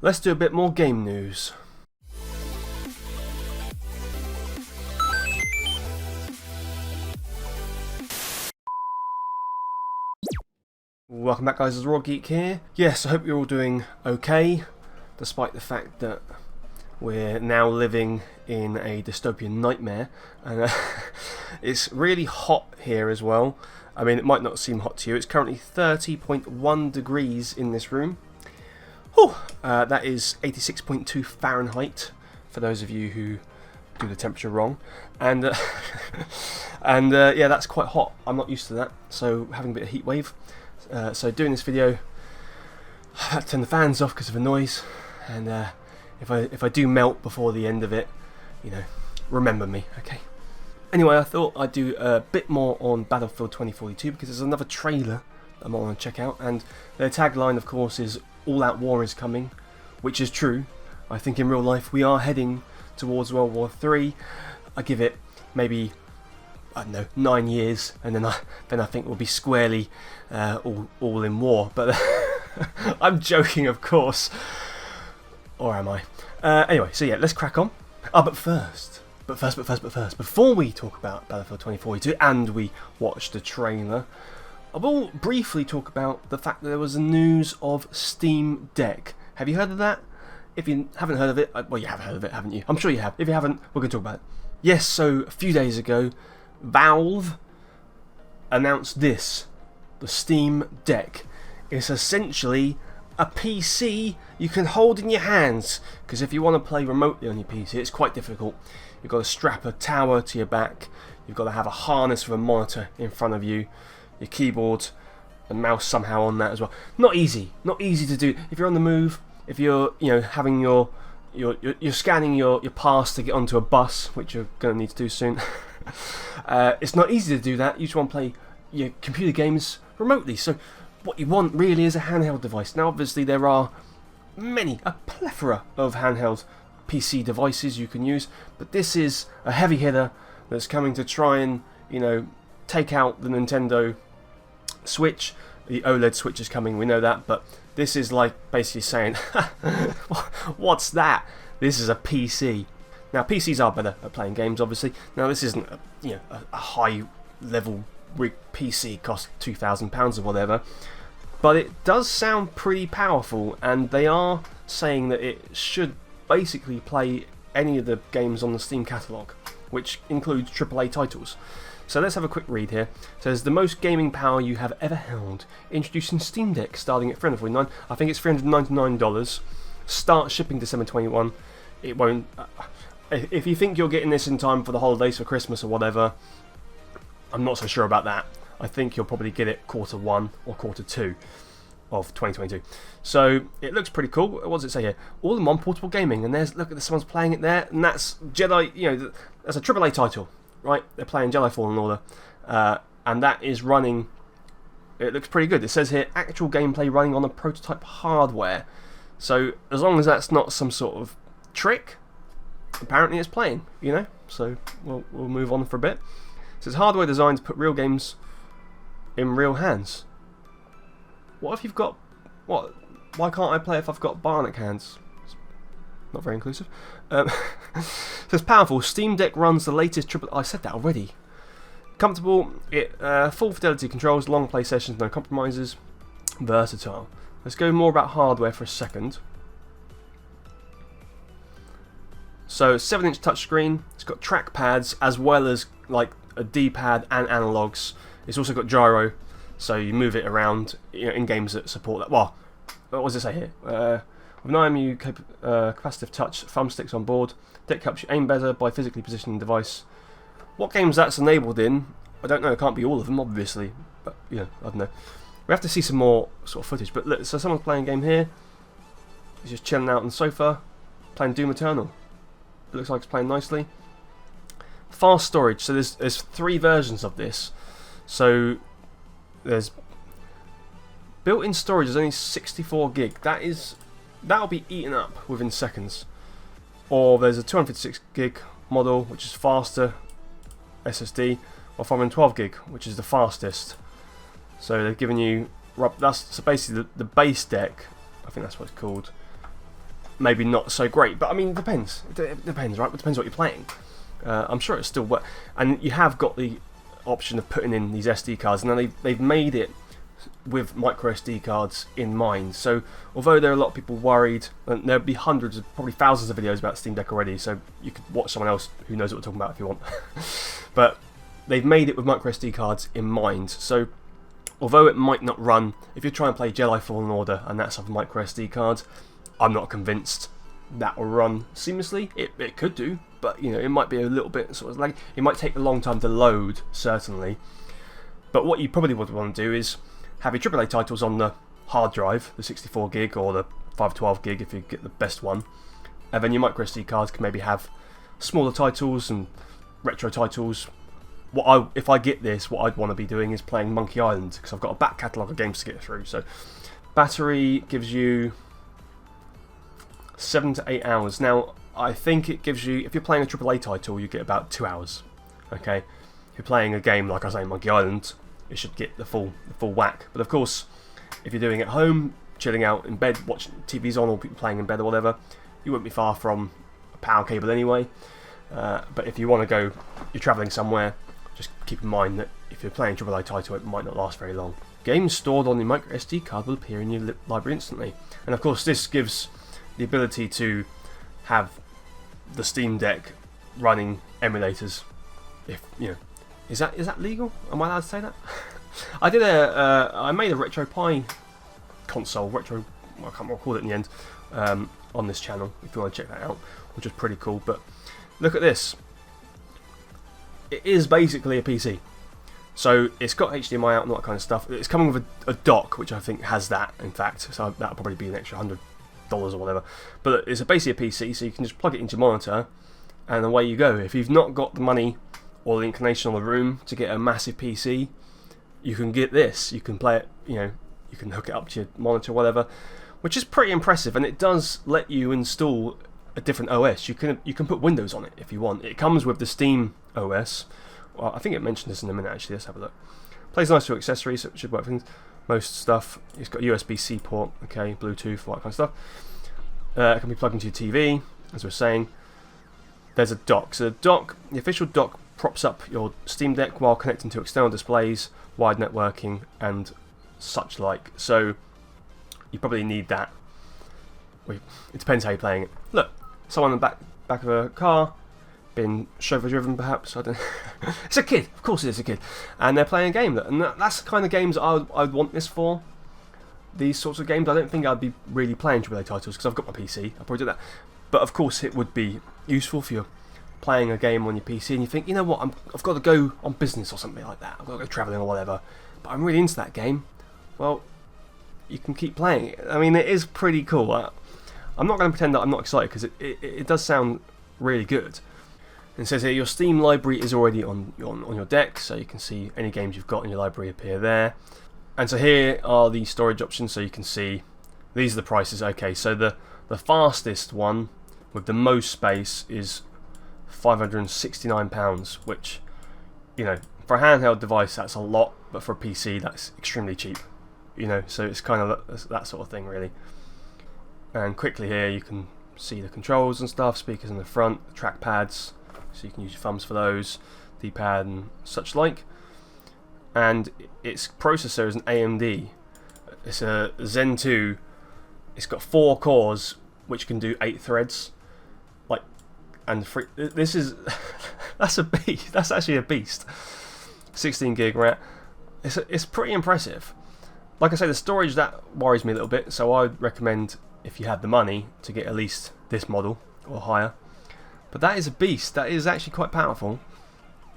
let's do a bit more game news. Welcome back, guys, it's Geek here. Yes, I hope you're all doing okay, despite the fact that we're now living in a dystopian nightmare, and it's really hot here as well. I mean, it might not seem hot to you. It's currently 30.1 degrees in this room. Whew, that is 86.2 Fahrenheit, for those of you who do the temperature wrong. And, yeah, that's quite hot. I'm not used to that, so having a bit of heat wave. So doing this video, I had to turn the fans off because of the noise, and if I do melt before the end of it, you know, remember me, okay? Anyway, I thought I'd do a bit more on Battlefield 2042 because there's another trailer that I want to check out, and their tagline, of course, is "All Out War is coming," which is true. I think in real life we are heading towards World War III. I give it maybe, I don't know, 9 years, and then I think we'll be squarely all in war. But I'm joking, of course, or am I? Anyway, so yeah, let's crack on. But first, before we talk about Battlefield 2042 and we watch the trailer, I will briefly talk about the fact that there was news of Steam Deck. Have you heard of that? If you haven't heard of it, well, you have heard of it, haven't you? I'm sure you have. If you haven't, we're going to talk about it. Yes, so a few days ago, Valve announced this, the Steam Deck. It's essentially a PC you can hold in your hands, because if you want to play remotely on your PC, it's quite difficult. You've got to strap a tower to your back, you've got to have a harness with a monitor in front of you, your keyboard and mouse somehow on that as well. Not easy to do. If you're on the move, if you're, you know, having you're scanning your pass to get onto a bus, which you're going to need to do soon. It's not easy to do that. You just want to play your computer games remotely. So what you want really is a handheld device. Now obviously there are a plethora of handheld PC devices you can use, but this is a heavy hitter that's coming to try and, you know, take out the Nintendo Switch. The OLED Switch is coming, we know that, but this is like basically saying, what's that? This is a PC. Now PCs are better at playing games, obviously. Now this isn't a high level rig PC, cost £2,000 or whatever, but it does sound pretty powerful, and they are saying that it should basically play any of the games on the Steam catalogue, which includes AAA titles. So let's have a quick read here. It says, the most gaming power you have ever held. Introducing Steam Deck, starting at $349. I think it's $399. Start shipping December 21. It won't. If you think you're getting this in time for the holidays, for Christmas or whatever, I'm not so sure about that. I think you'll probably get it Q1 or Q2 of 2022. So it looks pretty cool. What does it say here? All-in-one portable gaming, and look at someone's playing it there, and that's Jedi. You know, that's a AAA title. Right, they're playing Jedi Fallen Order, and that is running. It looks pretty good. It says here, actual gameplay running on a prototype hardware. So as long as that's not some sort of trick, apparently it's playing. You know, so we'll move on for a bit. It says hardware designed to put real games in real hands. What if you've got what? Why can't I play if I've got bionic hands? Not very inclusive. So it's powerful. Steam Deck runs the latest triple. I said that already. Comfortable. Full fidelity controls, long play sessions, no compromises. Versatile. Let's go more about hardware for a second. So 7-inch touchscreen. It's got trackpads as well as like a D-pad and analogs. It's also got gyro, so you move it around, you know, in games that support that. Well, what does it say here? With 9mm capacitive touch thumbsticks on board, Deck helps you aim better by physically positioning the device. What games that's enabled in, I don't know. It can't be all of them, obviously, but you know, I don't know. We have to see some more sort of footage. But look, so someone's playing a game here. He's just chilling out on the sofa, playing Doom Eternal. It looks like it's playing nicely. Fast storage. So there's 3 versions of this. So there's built-in storage is only 64 gig. That'll be eaten up within seconds. Or there's a 256 gig model, which is faster SSD, or 512 gig, which is the fastest. So they've given you so basically the base deck, I think that's what it's called, maybe not so great. But I mean, it depends. It depends, right? It depends what you're playing. I'm sure it's still work. And you have got the option of putting in these SD cards. Now they've made it with micro SD cards in mind. So although there are a lot of people worried, and there'll be hundreds, probably thousands of videos about Steam Deck already, so you could watch someone else who knows what we're talking about if you want. But they've made it with micro SD cards in mind. So although it might not run, if you're trying to play Jedi Fallen Order and that's off a micro SD card, I'm not convinced that will run seamlessly. It could do, but you know, it might be a little bit sort of like, it might take a long time to load, certainly. But what you probably would want to do is have your AAA titles on the hard drive, the 64 gig or the 512 gig if you get the best one, and then your micro SD cards can maybe have smaller titles and retro titles. If I get this, what I'd want to be doing is playing Monkey Island, because I've got a back catalogue of games to get through. So battery gives you 7 to 8 hours. Now I think it gives you, if you're playing a AAA title, you get about 2 hours. Okay, if you're playing a game like I say Monkey Island, it should get the full whack. But of course, if you're doing it at home, chilling out in bed, watching TV's on, or people playing in bed or whatever, you won't be far from a power cable anyway. But if you want to go, you're travelling somewhere, just keep in mind that if you're playing a AAA title, it might not last very long. Games stored on the micro SD card will appear in your library instantly. And of course, this gives the ability to have the Steam Deck running emulators. If you know, is that legal? Am I allowed to say that? I made a RetroPie console, I can't remember what I called it in the end, on this channel. If you want to check that out, which is pretty cool. But look at this. It is basically a PC. So it's got HDMI out and all that kind of stuff. It's coming with a dock, which I think has that, in fact. So that'll probably be an extra $100 or whatever. But it's basically a PC, so you can just plug it into your monitor, and away you go. If you've not got the money or the inclination or the room to get a massive PC, you can get this. You can play it, you know, you can hook it up to your monitor or whatever, which is pretty impressive. And it does let you install a different OS. You can put Windows on it if you want. It comes with the Steam OS. Well, I think it mentioned this in a minute actually. Let's have a look. Plays nice with accessories, so it should work for most stuff. It's got USB-C port, okay, Bluetooth, all that kind of stuff. It can be plugged into your TV, as we're saying. There's a dock. So the official dock props up your Steam Deck while connecting to external displays, wired networking, and such like. So you probably need that. It depends how you're playing it. Look, someone in the back of a car, been chauffeur driven perhaps. I don't. It's a kid, of course it is a kid, and they're playing a game. And that's the kind of games I would want this for. These sorts of games, I don't think I'd be really playing AAA titles because I've got my PC. I'll probably do that. But of course, it would be useful if you're playing a game on your PC and you think, you know what, I've got to go on business or something like that. I've got to go travelling or whatever. But I'm really into that game. Well, you can keep playing it. I mean, it is pretty cool. I'm not going to pretend that I'm not excited because it does sound really good. And it says here, your Steam library is already on your deck, so you can see any games you've got in your library appear there. And so here are the storage options, so you can see these are the prices. Okay, so the fastest one with the most space is £569, which, you know, for a handheld device that's a lot, but for a PC that's extremely cheap. You know, so it's kind of that sort of thing really. And quickly here you can see the controls and stuff, speakers in the front, track pads, so you can use your thumbs for those, D-pad and such like. And its processor is an AMD. It's a Zen 2. It's got 4 cores, which can do 8 threads. Like, and this is that's a beast. That's actually a beast. 16 gig RAM. It's pretty impressive. Like I say, the storage that worries me a little bit. So I'd recommend, if you have the money, to get at least this model or higher. But that is a beast. That is actually quite powerful.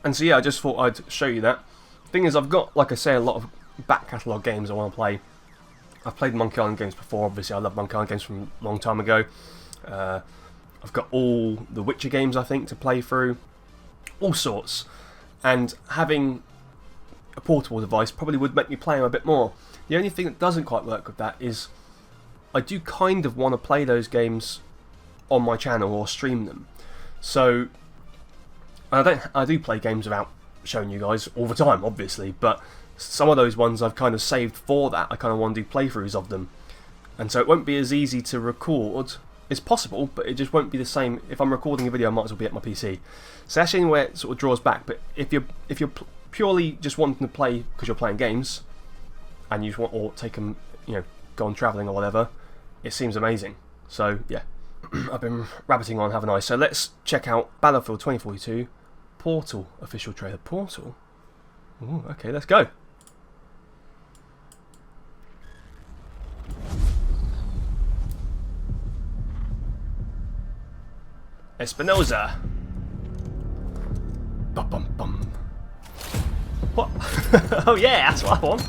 And so yeah, I just thought I'd show you that. Thing is, I've got, like I say, a lot of back catalogue games I want to play. I've played Monkey Island games before, obviously I love Monkey Island games from a long time ago. I've got all the Witcher games, I think, to play through. All sorts. And having a portable device probably would make me play them a bit more. The only thing that doesn't quite work with that is I do kind of want to play those games on my channel or stream them. So I do play games without showing you guys all the time, obviously, but some of those ones I've kind of saved for that. I kind of want to do playthroughs of them, and so it won't be as easy to record It's possible, but it just won't be the same. If I'm recording a video, I might as well be at my PC. So that's the only way it sort of draws back. But if you're purely just wanting to play because you're playing games, and you just want or take them, go on travelling or whatever, it seems amazing. So yeah, I've been rabbiting on, haven't I? So let's check out Battlefield 2042 Portal official trailer. Portal. Ooh, okay, let's go. Espinosa. Bum bum bum. What? Oh yeah, that's what I want.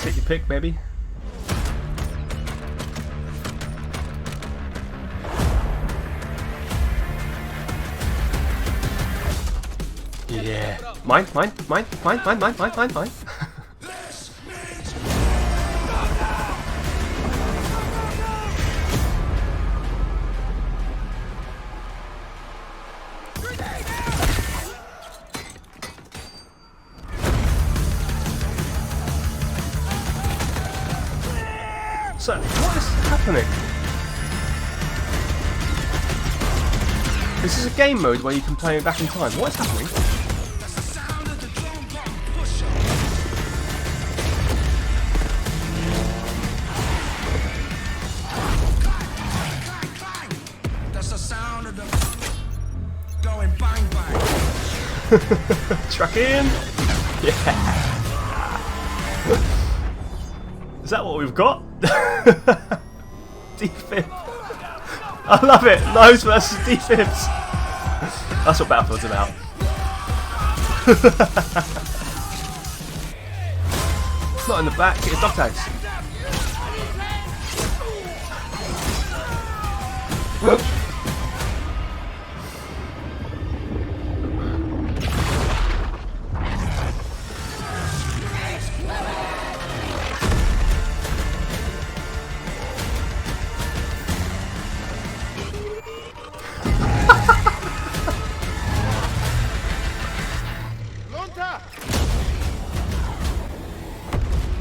Take your pick, baby. Yeah. Mine. So, what is happening? This is a game mode where you can play back in time. What is happening? That's the sound of the going bang bang. Truck in! Yeah! Is that what we've got? Defib. I love it! Nose versus defibs! That's what Battlefield's about. It's not in the back, it's dog tags.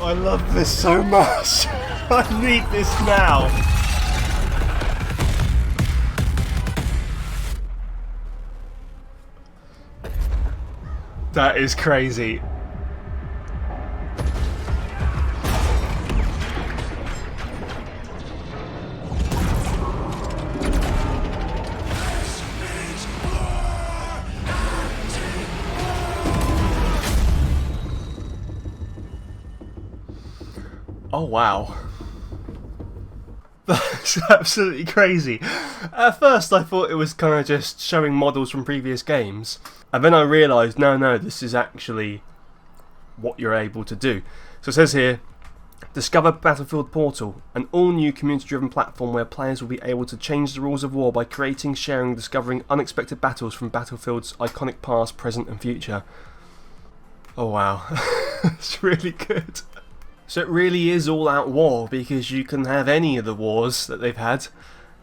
I love this so much. I need this now. That is crazy. Oh wow. That's absolutely crazy. At first I thought it was kind of just showing models from previous games, and then I realised no, this is actually what you're able to do. So it says here, discover Battlefield Portal, an all-new community-driven platform where players will be able to change the rules of war by creating, sharing, discovering unexpected battles from Battlefield's iconic past, present and future. Oh wow. It's really good. So it really is all-out war, because you can have any of the wars that they've had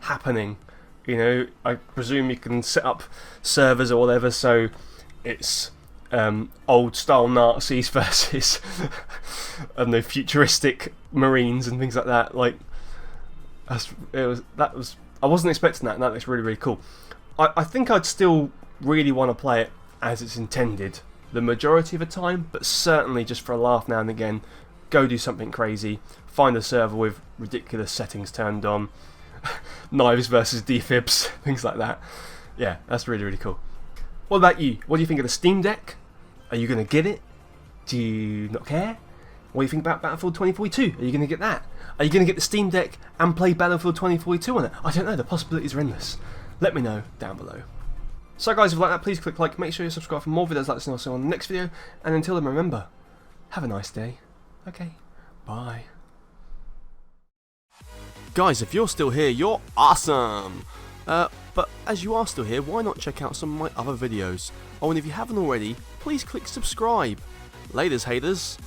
happening. You know, I presume you can set up servers or whatever, so it's old-style Nazis versus I don't know, futuristic Marines and things like that. Like, I wasn't expecting that, and that looks really, really cool. I think I'd still really want to play it as it's intended the majority of the time, but certainly just for a laugh now and again. Go do something crazy, find a server with ridiculous settings turned on, knives versus defibs, things like that. Yeah, that's really, really cool. What about you? What do you think of the Steam Deck? Are you going to get it? Do you not care? What do you think about Battlefield 2042? Are you going to get that? Are you going to get the Steam Deck and play Battlefield 2042 on it? I don't know, the possibilities are endless. Let me know down below. So guys, if you like that, please click like, make sure you subscribe for more videos like this and also on the next video. And until then, remember, have a nice day. Okay, bye. Guys, if you're still here, you're awesome! But as you are still here, why not check out some of my other videos? Oh, and if you haven't already, please click subscribe. Laters, haters.